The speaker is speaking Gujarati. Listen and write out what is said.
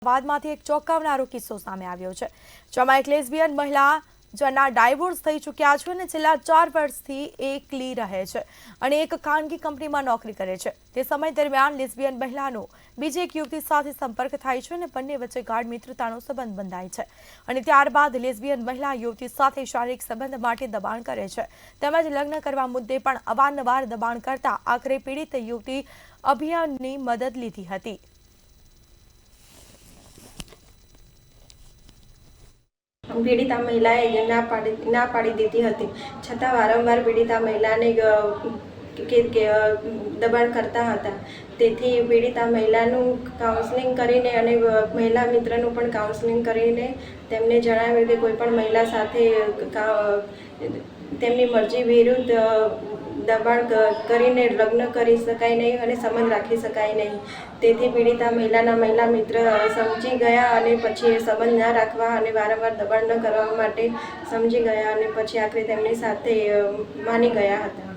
અમદાવાદમાંથી એક ચોંકાવનારો કિસ્સો સામે આવ્યો છે, જેમાં એક લેસ્બિયન મહિલા જેના ડાયવોર્સ થઈ ચૂક્યા છે અને છેલ્લા 4 વર્ષથી એકલી રહે છે અને એક ખાનગી કંપનીમાં નોકરી કરે છે. તે સમય દરમિયાન લેસ્બિયન મહિલાનો બીજી એક યુવતી સાથે સંપર્ક થાય છે અને બંને વચ્ચે ગાઢ મિત્રતાનો સંબંધ બંધાય છે અને ત્યારબાદ લેસ્બિયન મહિલા યુવતી સાથે શારીરિક સંબંધ માટે દબાણ કરે છે તેમજ લગ્ન કરવા મુદ્દે પણ અવારનવાર દબાણ કરતા આખરે પીડિત યુવતી અભિયાનની મદદ લીધી હતી. पीड़िता महिलाए ना पाड़ी दीधी हती, छतां वारंवार पीड़िता महिलाने दबाण करता हता. तेथी पीड़िता महिलानुं काउंसलिंग करीने अने महिला मित्रनुं पण काउंसलिंग करीने तेमने जणाव्युं के कोईपण महिला साथे तेमनी मरजी विरुद्ध दबाण करीने लग्न करी शकाय नहीं अने संबंध राखी शकाय नहीं. तेथी पीड़िता महिला मित्र समझी गया अने पछी संबंध न राखवा अने वारंवार दबाण न करवा माटे समझी गया अने पछी आखरे तेमनी साथे मानी गया हता.